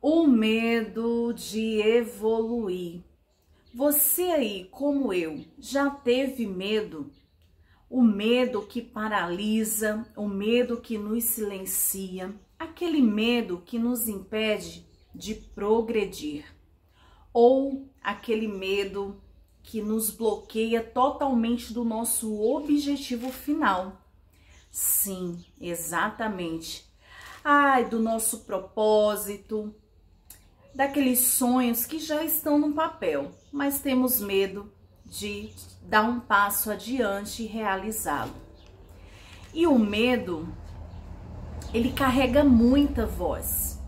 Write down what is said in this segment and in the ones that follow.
O medo de evoluir. Você aí, como eu, já teve medo? O medo que paralisa, o medo que nos silencia, aquele medo que nos impede de progredir. Ou aquele medo que nos bloqueia totalmente do nosso objetivo final. Sim, exatamente. Ai, do nosso propósito, daqueles sonhos que já estão no papel, mas temos medo de dar um passo adiante e realizá-lo. E o medo, ele carrega muita voz,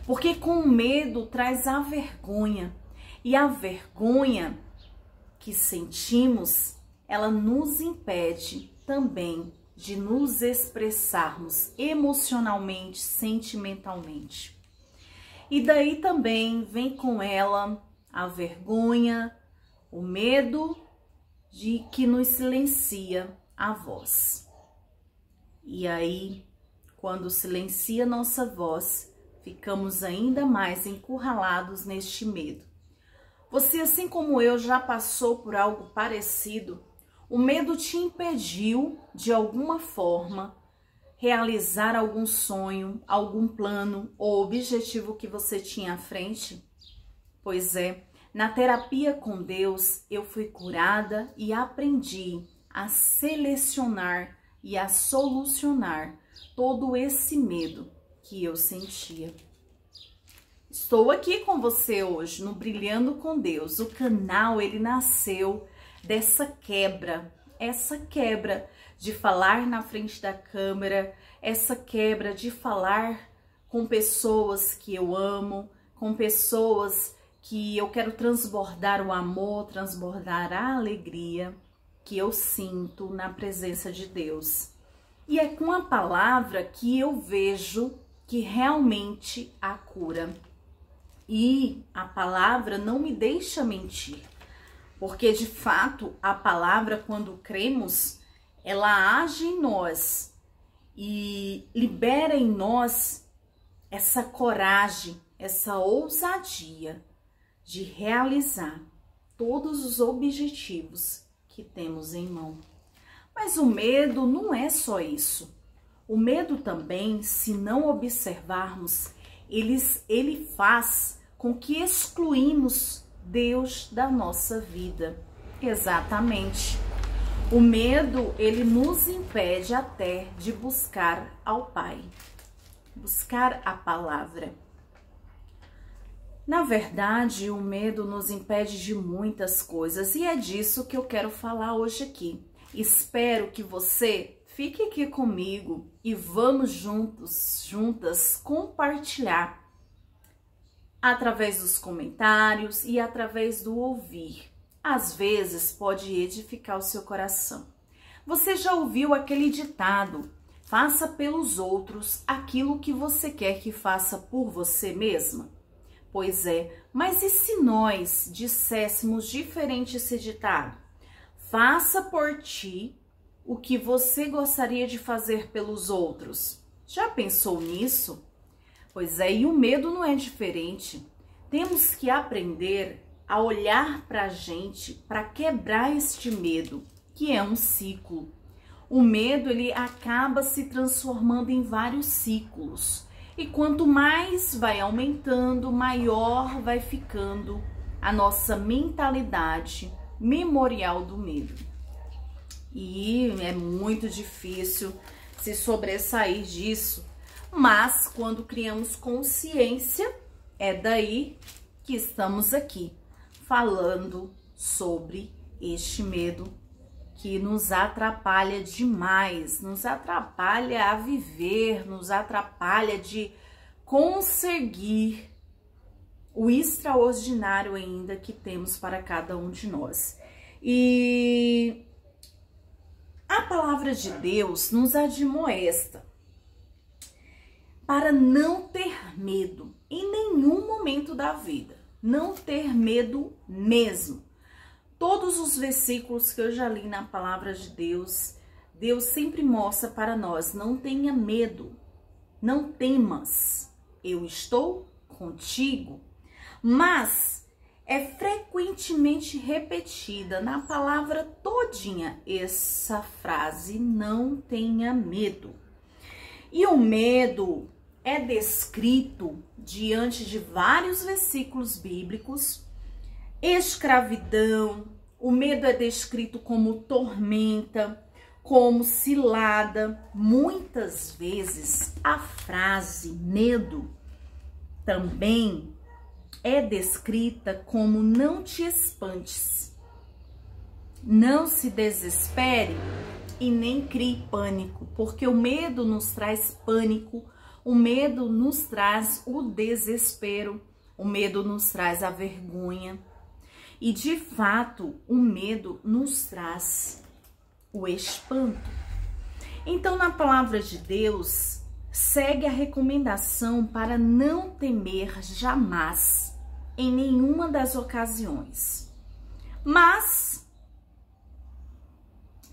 porque com o medo traz a vergonha, e a vergonha que sentimos, ela nos impede também de nos expressarmos emocionalmente, sentimentalmente. E daí também vem com ela a vergonha, o medo de que nos silencia a voz. E aí, quando silencia nossa voz, ficamos ainda mais encurralados neste medo. Você, assim como eu, já passou por algo parecido? O medo te impediu, de alguma forma, realizar algum sonho, algum plano ou objetivo que você tinha à frente? Pois é, na terapia com Deus eu fui curada e aprendi a selecionar e a solucionar todo esse medo que eu sentia. Estou aqui com você hoje no Brilhando com Deus. O canal, ele nasceu dessa quebra, essa quebra de falar na frente da câmera, essa quebra de falar com pessoas que eu amo, com pessoas que eu quero transbordar o amor, transbordar a alegria que eu sinto na presença de Deus. E é com a palavra que eu vejo que realmente há cura. E a palavra não me deixa mentir, porque de fato a palavra, quando cremos, ela age em nós e libera em nós essa coragem, essa ousadia de realizar todos os objetivos que temos em mão. Mas o medo não é só isso. O medo também, se não observarmos, ele faz com que excluímos Deus da nossa vida. Exatamente. O medo, ele nos impede até de buscar ao Pai, buscar a palavra. Na verdade, o medo nos impede de muitas coisas e é disso que eu quero falar hoje aqui. Espero que você fique aqui comigo e vamos juntas compartilhar através dos comentários e através do ouvir. Às vezes pode edificar o seu coração. Você já ouviu aquele ditado: faça pelos outros aquilo que você quer que faça por você mesma? Pois é, mas e se nós disséssemos diferente esse ditado? Faça por ti o que você gostaria de fazer pelos outros. Já pensou nisso? Pois é, e o medo não é diferente. Temos que aprender a olhar para a gente, para quebrar este medo, que é um ciclo. O medo, ele acaba se transformando em vários ciclos. E quanto mais vai aumentando, maior vai ficando a nossa mentalidade memorial do medo. E é muito difícil se sobressair disso. Mas quando criamos consciência, é daí que estamos aqui, falando sobre este medo que nos atrapalha demais, nos atrapalha a viver, nos atrapalha de conseguir o extraordinário ainda que temos para cada um de nós. E a palavra de Deus nos admoesta para não ter medo em nenhum momento da vida, não ter medo mesmo. Todos os versículos que eu já li na palavra de Deus, Deus sempre mostra para nós: não tenha medo, não temas, eu estou contigo. Mas é frequentemente repetida na palavra todinha essa frase, não tenha medo. E o medo é descrito diante de vários versículos bíblicos. Escravidão, o medo é descrito como tormenta, como cilada. Muitas vezes a frase medo também é descrita como não te espantes, não se desespere e nem crie pânico, porque o medo nos traz pânico, o medo nos traz o desespero, o medo nos traz a vergonha. E de fato, o medo nos traz o espanto. Então, na palavra de Deus, segue a recomendação para não temer jamais, em nenhuma das ocasiões. Mas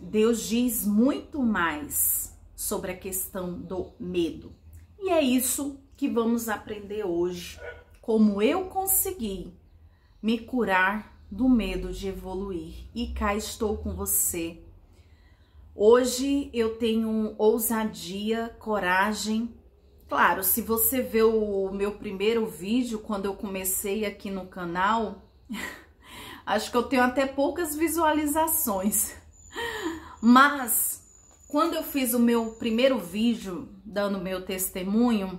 Deus diz muito mais sobre a questão do medo. E é isso que vamos aprender hoje. Como eu consegui me curar do medo de evoluir. E cá estou com você. Hoje eu tenho ousadia, coragem. Claro, se você vê o meu primeiro vídeo, quando eu comecei aqui no canal, acho que eu tenho até poucas visualizações. Mas, quando eu fiz o meu primeiro vídeo, dando meu testemunho,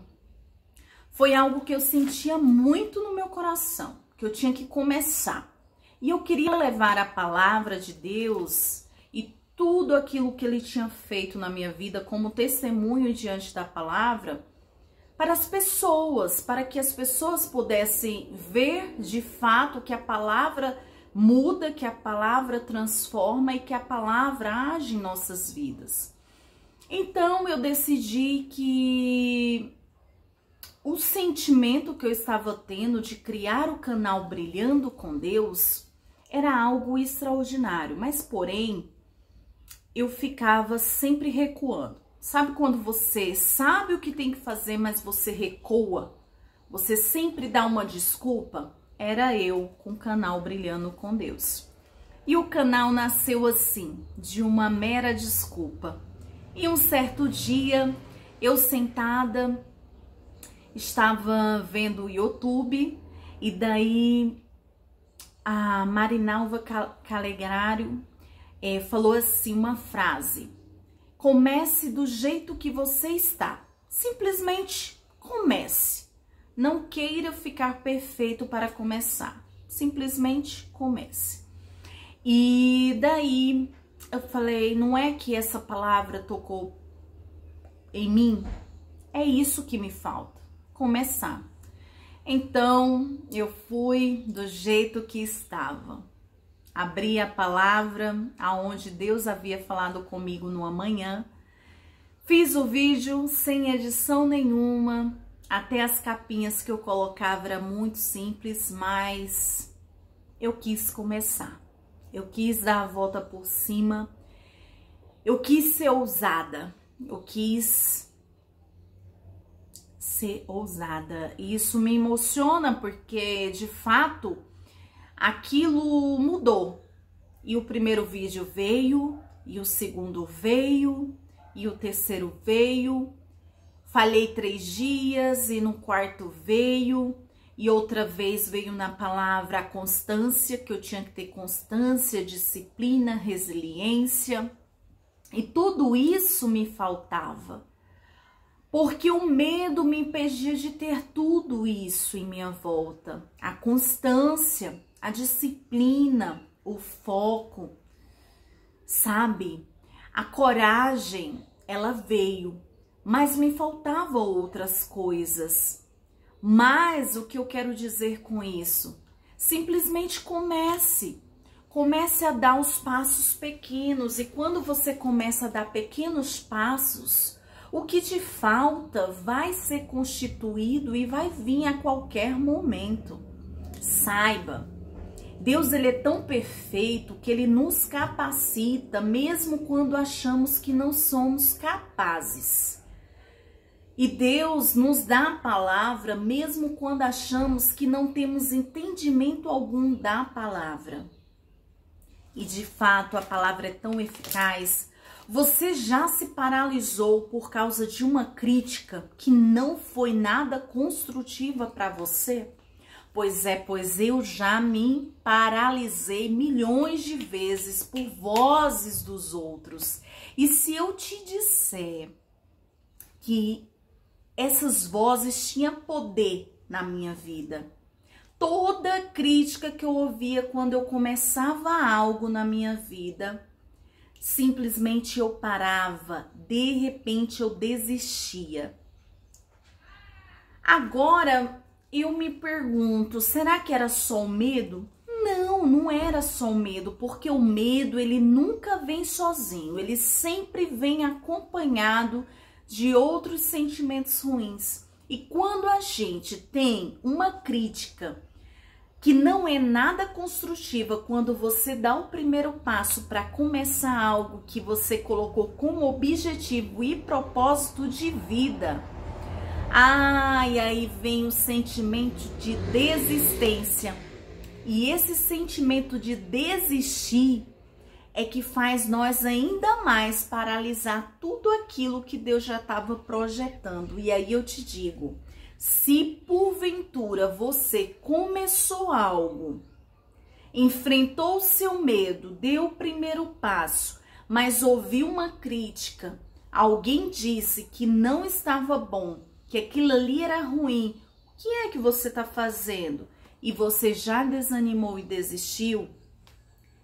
foi algo que eu sentia muito no meu coração, que eu tinha que começar. E eu queria levar a palavra de Deus e tudo aquilo que Ele tinha feito na minha vida como testemunho diante da palavra para as pessoas, para que as pessoas pudessem ver de fato que a palavra muda, que a palavra transforma e que a palavra age em nossas vidas. Então eu decidi que o sentimento que eu estava tendo de criar o canal Brilhando com Deus era algo extraordinário, mas porém eu ficava sempre recuando. Sabe quando você sabe o que tem que fazer, mas você recua? Você sempre dá uma desculpa? Era eu com o canal Brilhando com Deus. E o canal nasceu assim, de uma mera desculpa. E um certo dia, eu sentada, estava vendo o YouTube, e daí a Marinalva Calegrário falou assim uma frase: comece do jeito que você está, simplesmente comece, não queira ficar perfeito para começar, simplesmente comece. E daí eu falei, não é que essa palavra tocou em mim? É isso que me falta, começar. Então eu fui do jeito que estava. Abri a palavra aonde Deus havia falado comigo no amanhã. Fiz o vídeo sem edição nenhuma. Até as capinhas que eu colocava era muito simples, mas eu quis começar. Eu quis dar a volta por cima. Eu quis ser ousada. Eu quis ser ousada. E isso me emociona porque, de fato, aquilo mudou. E o primeiro vídeo veio, e o segundo veio, e o terceiro veio. Falei 3 dias e no quarto veio. E outra vez veio na palavra a constância, que eu tinha que ter constância, disciplina, resiliência. E tudo isso me faltava. Porque o medo me impedia de ter tudo isso em minha volta. A constância, a disciplina, o foco, sabe? A coragem, ela veio, mas me faltavam outras coisas. Mas o que eu quero dizer com isso? Simplesmente comece. Comece a dar os passos pequenos. E quando você começa a dar pequenos passos, o que te falta vai ser constituído e vai vir a qualquer momento. Saiba, Deus ele é tão perfeito que ele nos capacita mesmo quando achamos que não somos capazes. E Deus nos dá a palavra mesmo quando achamos que não temos entendimento algum da palavra. E de fato a palavra é tão eficaz. Você já se paralisou por causa de uma crítica que não foi nada construtiva para você? Pois eu já me paralisei milhões de vezes por vozes dos outros. E se eu te disser que essas vozes tinham poder na minha vida, toda crítica que eu ouvia quando eu começava algo na minha vida, simplesmente eu parava, de repente eu desistia. Agora eu me pergunto, será que era só o medo? Não, não era só o medo, porque o medo ele nunca vem sozinho, ele sempre vem acompanhado de outros sentimentos ruins. E quando a gente tem uma crítica que não é nada construtiva, quando você dá o primeiro passo para começar algo que você colocou como objetivo e propósito de vida, e aí vem o sentimento de desistência. E esse sentimento de desistir é que faz nós ainda mais paralisar tudo aquilo que Deus já estava projetando. E aí eu te digo, se porventura você começou algo, enfrentou o seu medo, deu o primeiro passo, mas ouviu uma crítica, alguém disse que não estava bom, que aquilo ali era ruim, o que é que você está fazendo? E você já desanimou e desistiu?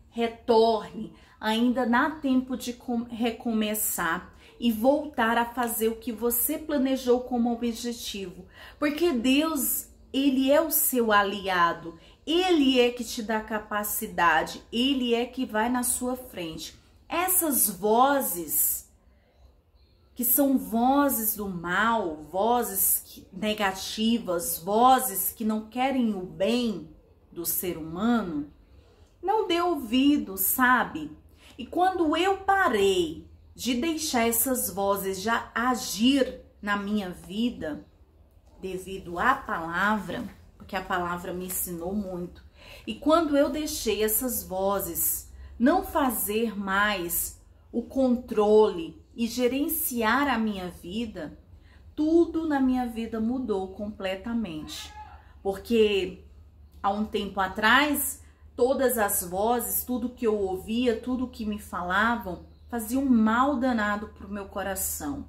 Retorne, ainda dá tempo de recomeçar e voltar a fazer o que você planejou como objetivo. Porque Deus, Ele é o seu aliado, Ele é que te dá capacidade, Ele é que vai na sua frente. Essas vozes, que são vozes do mal, vozes negativas, vozes que não querem o bem do ser humano, não dê ouvido, sabe? E quando eu parei de deixar essas vozes já agir na minha vida, devido à palavra, porque a palavra me ensinou muito, e quando eu deixei essas vozes não fazer mais o controle e gerenciar a minha vida, tudo na minha vida mudou completamente. Porque há um tempo atrás, todas as vozes, tudo que eu ouvia, tudo que me falavam, fazia um mal danado para o meu coração.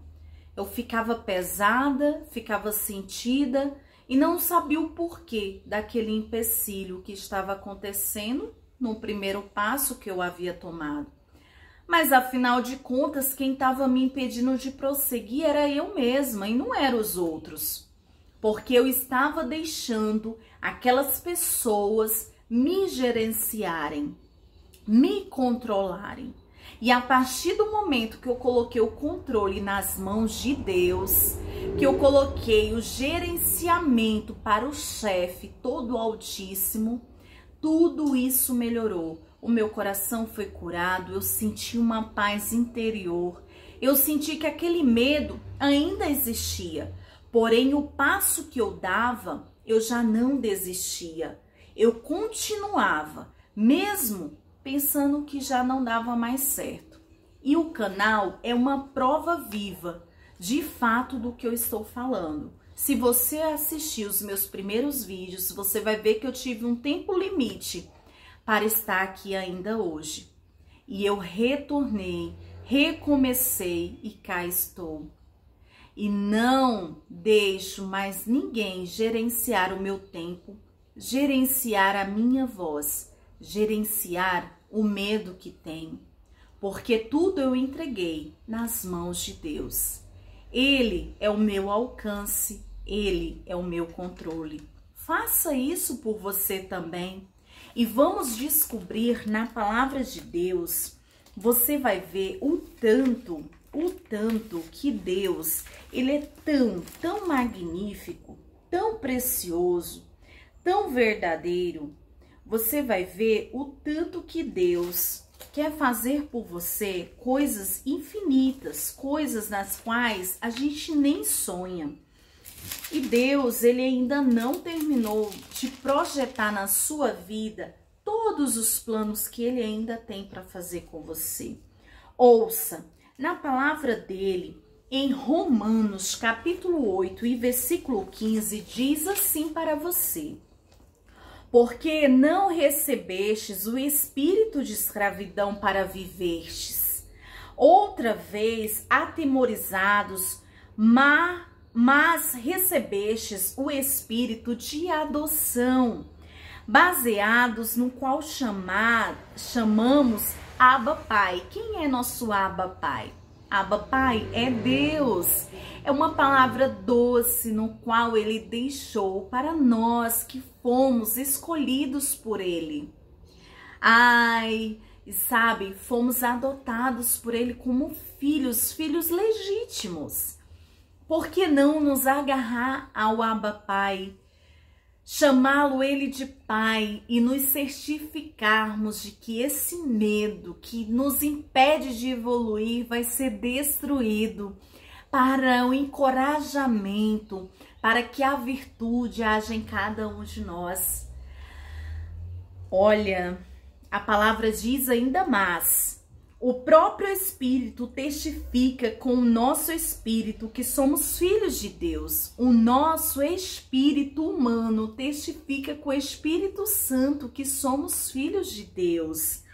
Eu ficava pesada, ficava sentida e não sabia o porquê daquele empecilho que estava acontecendo no primeiro passo que eu havia tomado. Mas afinal de contas, quem estava me impedindo de prosseguir era eu mesma e não eram os outros. Porque eu estava deixando aquelas pessoas me gerenciarem, me controlarem. E a partir do momento que eu coloquei o controle nas mãos de Deus, que eu coloquei o gerenciamento para o chefe todo altíssimo, tudo isso melhorou. O meu coração foi curado, eu senti uma paz interior, eu senti que aquele medo ainda existia, porém o passo que eu dava, eu já não desistia, eu continuava, mesmo pensando que já não dava mais certo. E o canal é uma prova viva, de fato, do que eu estou falando. Se você assistir os meus primeiros vídeos, você vai ver que eu tive um tempo limite para estar aqui ainda hoje. E eu retornei, recomecei e cá estou. E não deixo mais ninguém gerenciar o meu tempo, gerenciar a minha voz, gerenciar o medo que tenho, porque tudo eu entreguei nas mãos de Deus. Ele é o meu alcance, Ele é o meu controle. Faça isso por você também. E vamos descobrir na palavra de Deus, você vai ver o tanto que Deus, Ele é tão magnífico, tão precioso, tão verdadeiro. Você vai ver o tanto que Deus quer fazer por você coisas infinitas, coisas nas quais a gente nem sonha. E Deus, ele ainda não terminou de projetar na sua vida todos os planos que ele ainda tem para fazer com você. Ouça, na palavra dele, em Romanos, capítulo 8 e versículo 15, diz assim para você: porque não recebestes o espírito de escravidão para viverstes, outra vez atemorizados, mas recebestes o espírito de adoção, baseados no qual chamamos Abba Pai. Quem é nosso Abba Pai? Abba Pai é Deus. É uma palavra doce no qual ele deixou para nós que fomos escolhidos por ele. Ai, e sabe, fomos adotados por ele como filhos legítimos. Por que não nos agarrar ao Abba Pai, chamá-lo ele de Pai e nos certificarmos de que esse medo que nos impede de evoluir vai ser destruído para o encorajamento, para que a virtude haja em cada um de nós. Olha, a palavra diz ainda mais: o próprio Espírito testifica com o nosso espírito que somos filhos de Deus. O nosso espírito humano testifica com o Espírito Santo que somos filhos de Deus.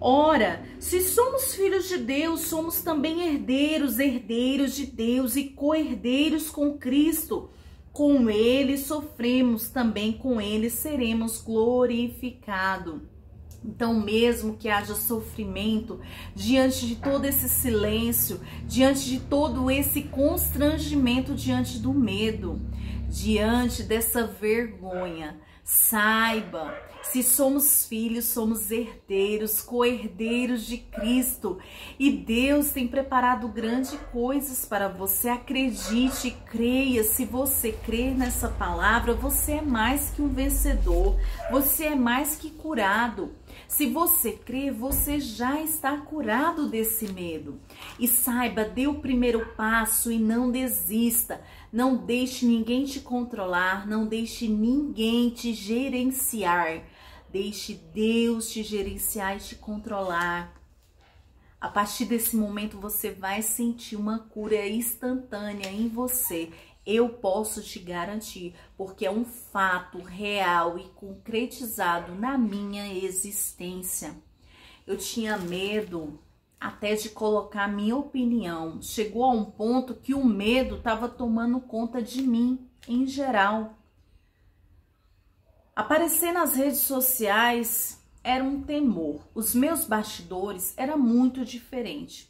Ora, se somos filhos de Deus, somos também herdeiros de Deus e co-herdeiros com Cristo. Com ele sofremos, também com ele seremos glorificados. Então, mesmo que haja sofrimento, diante de todo esse silêncio, diante de todo esse constrangimento, diante do medo, diante dessa vergonha, saiba, se somos filhos, somos herdeiros, co-herdeiros de Cristo. E Deus tem preparado grandes coisas para você. Acredite, creia. Se você crer nessa palavra, você é mais que um vencedor. Você é mais que curado. Se você crê, você já está curado desse medo. E saiba, dê o primeiro passo e não desista. Não deixe ninguém te controlar, não deixe ninguém te gerenciar. Deixe Deus te gerenciar e te controlar. A partir desse momento você vai sentir uma cura instantânea em você. Eu posso te garantir, porque é um fato real e concretizado na minha existência. Eu tinha medo até de colocar minha opinião. Chegou a um ponto que o medo estava tomando conta de mim, em geral. Aparecer nas redes sociais era um temor. Os meus bastidores eram muito diferentes.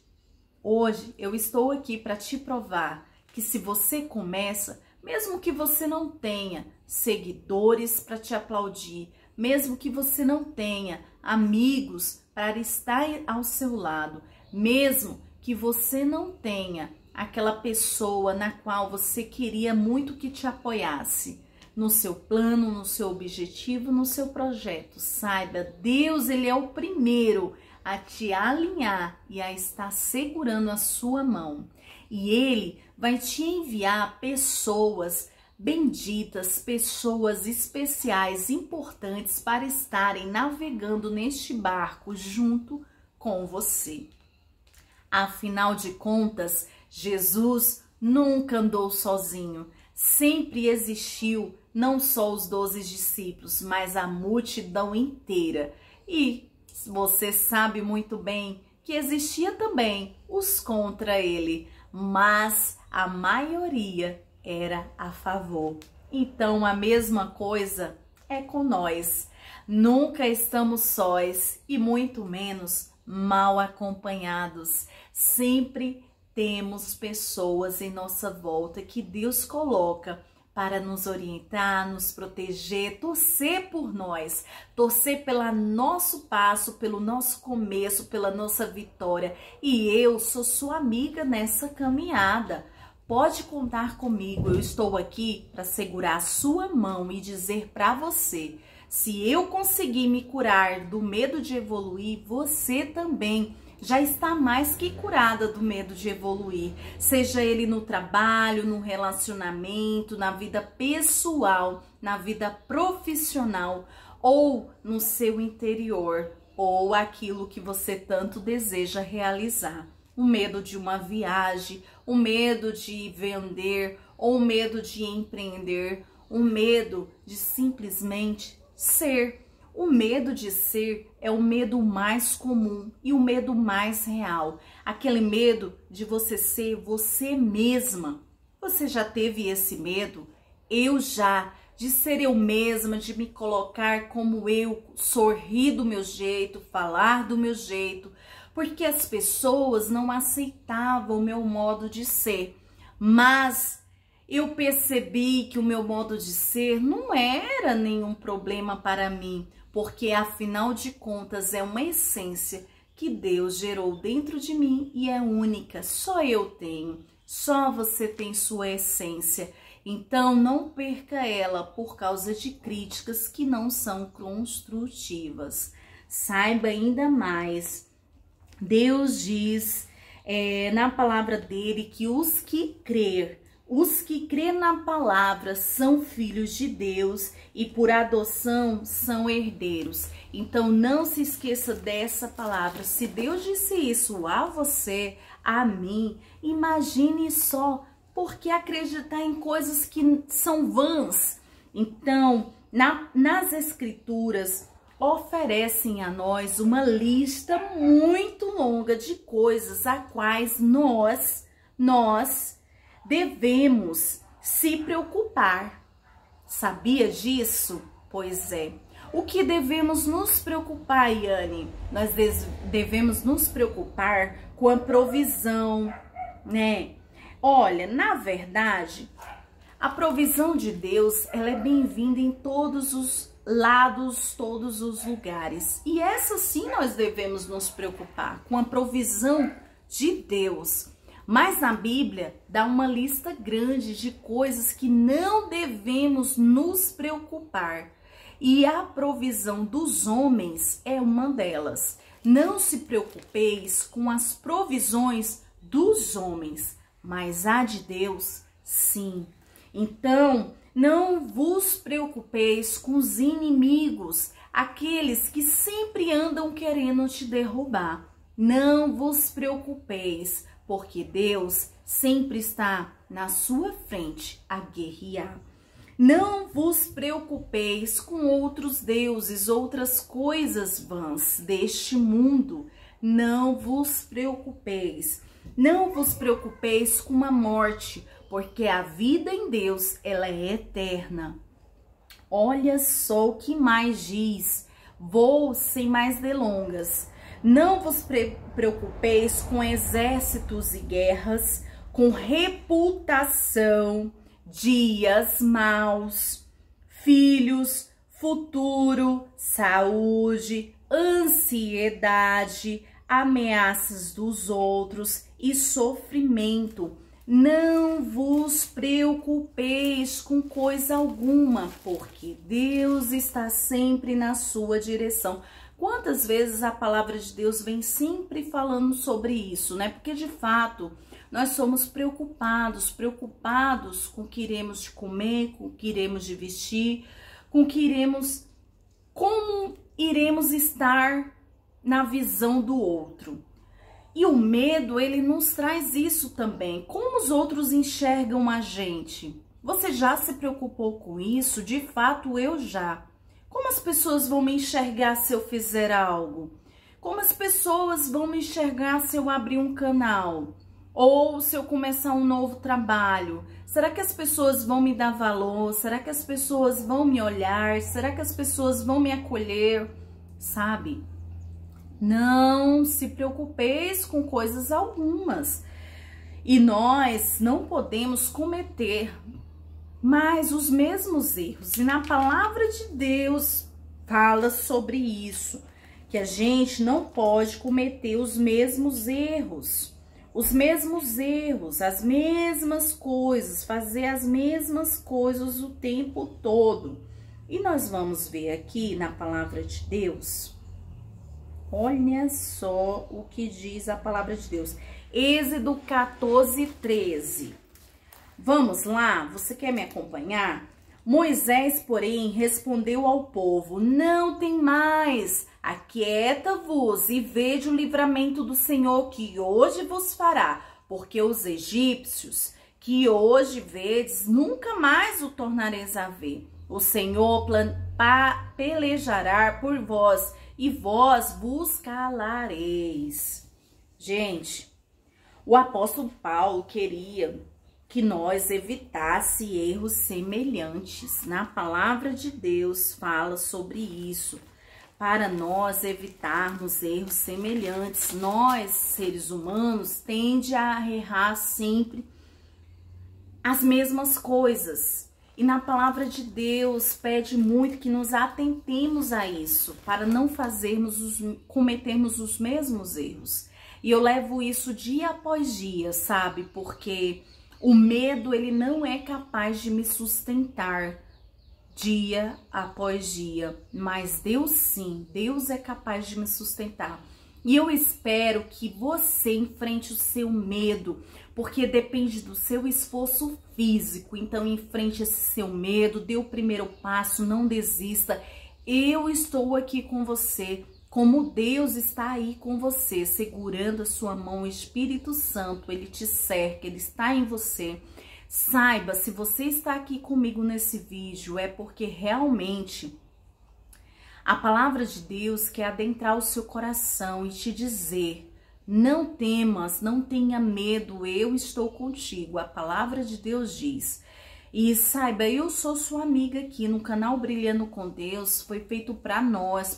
Hoje eu estou aqui para te provar que se você começa, mesmo que você não tenha seguidores para te aplaudir, mesmo que você não tenha amigos para estar ao seu lado, mesmo que você não tenha aquela pessoa na qual você queria muito que te apoiasse no seu plano, no seu objetivo, no seu projeto, saiba, Deus, ele é o primeiro a te alinhar e a estar segurando a sua mão. E ele vai te enviar pessoas benditas, pessoas especiais, importantes para estarem navegando neste barco junto com você. Afinal de contas, Jesus nunca andou sozinho. Sempre existiu não só os 12 discípulos, mas a multidão inteira. E você sabe muito bem que existia também os contra ele, mas a maioria era a favor. Então a mesma coisa é com nós. Nunca estamos sós e muito menos mal acompanhados. Sempre temos pessoas em nossa volta que Deus coloca para nos orientar, nos proteger, torcer por nós, torcer pelo nosso passo, pelo nosso começo, pela nossa vitória. E eu sou sua amiga nessa caminhada. Pode contar comigo, eu estou aqui para segurar a sua mão e dizer para você, Se eu conseguir me curar do medo de evoluir, você também já está mais que curada do medo de evoluir, seja ele no trabalho, no relacionamento, na vida pessoal, na vida profissional ou no seu interior, ou aquilo que você tanto deseja realizar. O medo de uma viagem, o medo de vender, ou o medo de empreender, o medo de simplesmente ser. O medo de ser é o medo mais comum e o medo mais real. Aquele medo de você ser você mesma. Você já teve esse medo? Eu já. De ser eu mesma, de me colocar como eu, sorrir do meu jeito, falar do meu jeito. Porque as pessoas não aceitavam o meu modo de ser. Mas eu percebi que o meu modo de ser não era nenhum problema para mim, porque afinal de contas é uma essência que Deus gerou dentro de mim e é única, só eu tenho, só você tem sua essência. Então não perca ela por causa de críticas que não são construtivas. Saiba ainda mais, Deus diz na palavra dele que os que crê na palavra são filhos de Deus e por adoção são herdeiros. Então não se esqueça dessa palavra. Se Deus disse isso a você, a mim, imagine só, porque acreditar em coisas que são vãs. Então, nas escrituras oferecem a nós uma lista muito longa de coisas a quais nós devemos se preocupar. Sabia disso? Pois é. O que devemos nos preocupar, Yane? Nós devemos nos preocupar com a provisão, né? Olha, na verdade, a provisão de Deus, ela é bem-vinda em todos os lados, todos os lugares. E essa sim nós devemos nos preocupar, com a provisão de Deus. Mas na Bíblia dá uma lista grande de coisas que não devemos nos preocupar. E a provisão dos homens é uma delas. Não se preocupeis com as provisões dos homens, mas a de Deus, sim. Então, não vos preocupeis com os inimigos, aqueles que sempre andam querendo te derrubar. Não vos preocupeis, porque Deus sempre está na sua frente a guerrear. Não vos preocupeis com outros deuses, outras coisas vãs deste mundo. Não vos preocupeis. Não vos preocupeis com a morte, porque a vida em Deus, ela é eterna. Olha só o que mais diz. Vou sem mais delongas. Não vos preocupeis com exércitos e guerras, com reputação, dias maus, filhos, futuro, saúde, ansiedade, ameaças dos outros e sofrimento. Não vos preocupeis com coisa alguma, porque Deus está sempre na sua direção. Quantas vezes a palavra de Deus vem sempre falando sobre isso, né? Porque de fato nós somos preocupados com o que iremos de comer, com o que iremos de vestir, com o que iremos, como iremos estar na visão do outro. E o medo, ele nos traz isso também. Como os outros enxergam a gente? Você já se preocupou com isso? De fato, eu já. Como as pessoas vão me enxergar se eu fizer algo? Como as pessoas vão me enxergar se eu abrir um canal? Ou se eu começar um novo trabalho? Será que as pessoas vão me dar valor? Será que as pessoas vão me olhar? Será que as pessoas vão me acolher? Sabe? Não se preocupeis com coisas algumas. E nós não podemos cometer mais os mesmos erros. E na palavra de Deus fala sobre isso, que a gente não pode cometer os mesmos erros. Os mesmos erros, as mesmas coisas, fazer as mesmas coisas o tempo todo. E nós vamos ver aqui na palavra de Deus, olha só o que diz a palavra de Deus. Êxodo 14:13. Vamos lá? Você quer me acompanhar? Moisés, porém, respondeu ao povo: não tem mais, aquieta-vos e veja o livramento do Senhor que hoje vos fará, porque os egípcios que hoje vedes, nunca mais o tornareis a ver. O Senhor pelejará por vós e vós vos calareis. Gente, o apóstolo Paulo queria que nós evitasse erros semelhantes. Na palavra de Deus fala sobre isso. Para nós evitarmos erros semelhantes, nós, seres humanos, tende a errar sempre as mesmas coisas. E na palavra de Deus pede muito que nos atentemos a isso, para não cometermos os mesmos erros. E eu levo isso dia após dia, sabe? Porque o medo, ele não é capaz de me sustentar dia após dia, mas Deus sim, Deus é capaz de me sustentar. E eu espero que você enfrente o seu medo, porque depende do seu esforço físico. Então enfrente esse seu medo, dê o primeiro passo, não desista. Eu estou aqui com você. Como Deus está aí com você, segurando a sua mão, o Espírito Santo, ele te cerca, ele está em você. Saiba, se você está aqui comigo nesse vídeo, é porque realmente a palavra de Deus quer adentrar o seu coração e te dizer: não temas, não tenha medo, eu estou contigo. A palavra de Deus diz. E saiba, eu sou sua amiga aqui no canal Brilhando com Deus. Foi feito para nós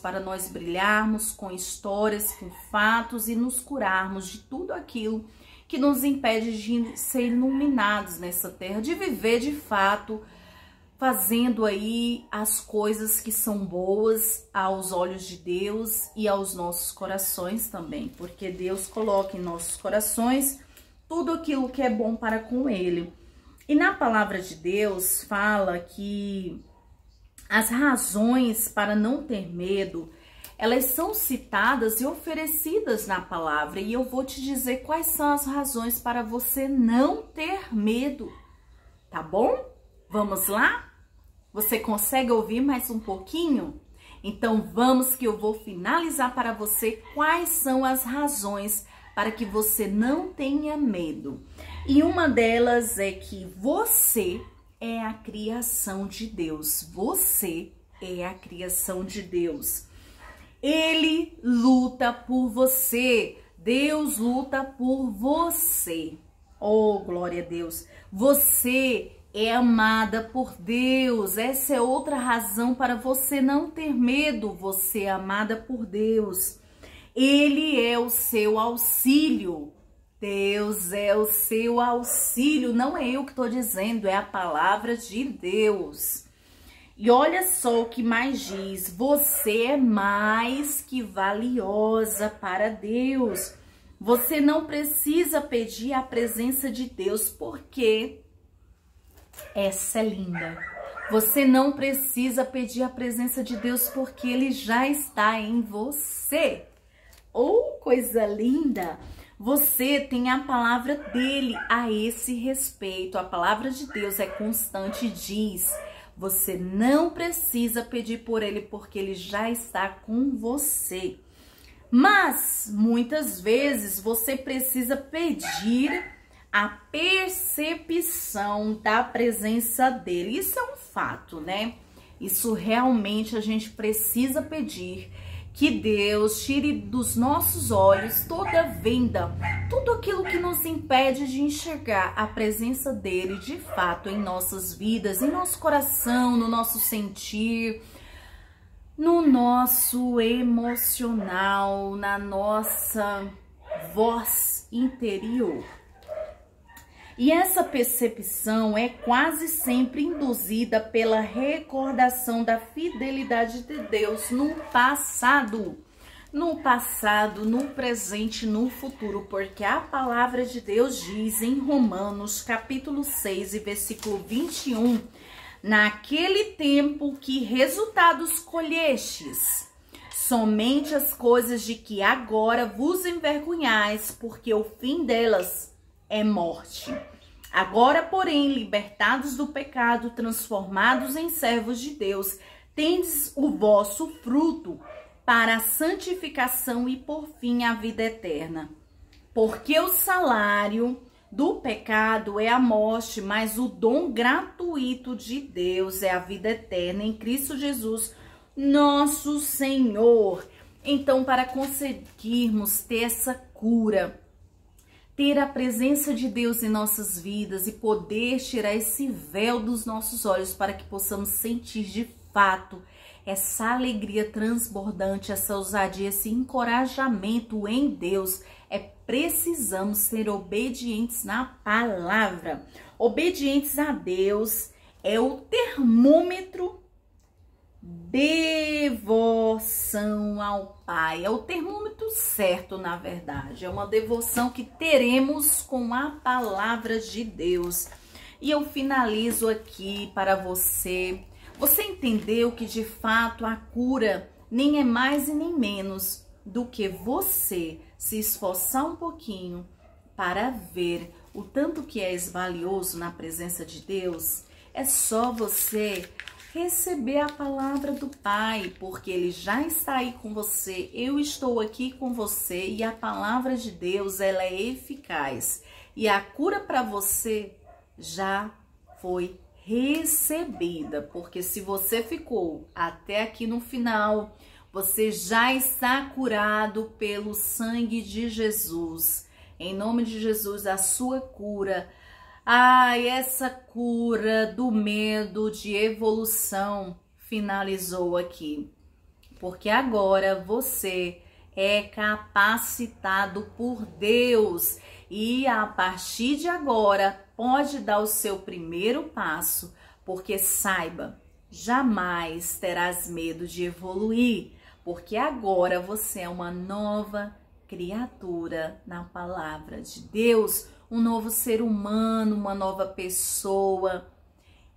brilharmos com histórias, com fatos e nos curarmos de tudo aquilo que nos impede de ser iluminados nessa terra, de viver de fato, fazendo aí as coisas que são boas aos olhos de Deus e aos nossos corações também, porque Deus coloca em nossos corações tudo aquilo que é bom para com Ele. E na palavra de Deus fala que as razões para não ter medo, elas são citadas e oferecidas na palavra. E eu vou te dizer quais são as razões para você não ter medo, tá bom? Vamos lá? Você consegue ouvir mais um pouquinho? Então vamos que eu vou finalizar para você quais são as razões para que você não tenha medo. E uma delas é que você é a criação de Deus. Você é a criação de Deus. Ele luta por você. Deus luta por você. Oh, glória a Deus. Você é amada por Deus. Essa é outra razão para você não ter medo. Você é amada por Deus. Ele é o seu auxílio. Deus é o seu auxílio. Não é eu que estou dizendo, é a palavra de Deus. E olha só o que mais diz. Você é mais que valiosa para Deus. Você não precisa pedir a presença de Deus, porque essa é linda. Você não precisa pedir a presença de Deus, porque Ele já está em você. Oh, coisa linda! Você tem a palavra dele a esse respeito. A palavra de Deus é constante e diz: você não precisa pedir por ele, porque ele já está com você. Mas, muitas vezes, você precisa pedir a percepção da presença dele. Isso é um fato, né? Isso realmente a gente precisa pedir. Que Deus tire dos nossos olhos toda venda, tudo aquilo que nos impede de enxergar a presença dele de fato em nossas vidas, em nosso coração, no nosso sentir, no nosso emocional, na nossa voz interior. E essa percepção é quase sempre induzida pela recordação da fidelidade de Deus no passado, no presente, no futuro, porque a palavra de Deus diz em Romanos, capítulo 6 e versículo 21, naquele tempo que resultados colhestes, somente as coisas de que agora vos envergonhais, porque o fim delas é morte. Agora, porém, libertados do pecado, transformados em servos de Deus, tendes o vosso fruto para a santificação e, por fim, a vida eterna. Porque o salário do pecado é a morte, mas o dom gratuito de Deus é a vida eterna em Cristo Jesus, nosso Senhor. Então, para conseguirmos ter essa cura, ter a presença de Deus em nossas vidas e poder tirar esse véu dos nossos olhos para que possamos sentir de fato essa alegria transbordante, essa ousadia, esse encorajamento em Deus, precisamos ser obedientes na palavra. Obedientes a Deus é o termômetro. Devoção ao Pai é o termômetro certo, na verdade. É uma devoção que teremos com a palavra de Deus. E eu finalizo aqui para você. Você entendeu que de fato a cura nem é mais e nem menos do que você se esforçar um pouquinho para ver o tanto que és valioso na presença de Deus? É só você receber a palavra do Pai, porque Ele já está aí com você, eu estou aqui com você e a palavra de Deus, ela é eficaz. E a cura para você já foi recebida, porque se você ficou até aqui no final, você já está curado pelo sangue de Jesus. Em nome de Jesus, a sua cura. Essa cura do medo de evolução finalizou aqui. Porque agora você é capacitado por Deus. E a partir de agora, pode dar o seu primeiro passo. Porque saiba, jamais terás medo de evoluir. Porque agora você é uma nova criatura na palavra de Deus, um novo ser humano, uma nova pessoa.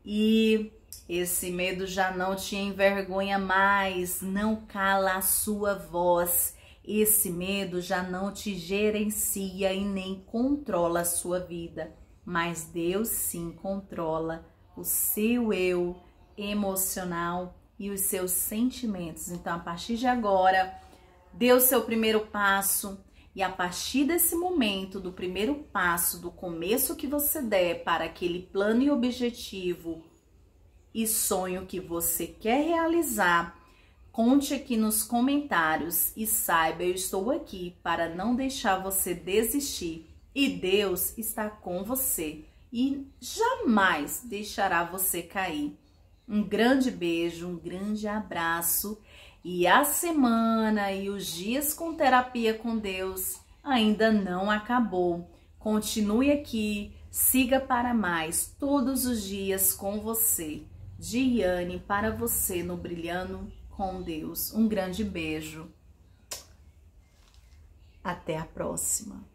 E esse medo já não te envergonha mais, não cala a sua voz. Esse medo já não te gerencia e nem controla a sua vida. Mas Deus sim controla o seu eu emocional e os seus sentimentos. Então, a partir de agora, dê o seu primeiro passo e a partir desse momento, do primeiro passo, do começo que você der para aquele plano e objetivo e sonho que você quer realizar, conte aqui nos comentários e saiba, eu estou aqui para não deixar você desistir e Deus está com você e jamais deixará você cair. Um grande beijo, um grande abraço e a semana e os dias com terapia com Deus ainda não acabou. Continue aqui, siga para mais todos os dias com você. Diane para você no Brilhando com Deus. Um grande beijo. Até a próxima.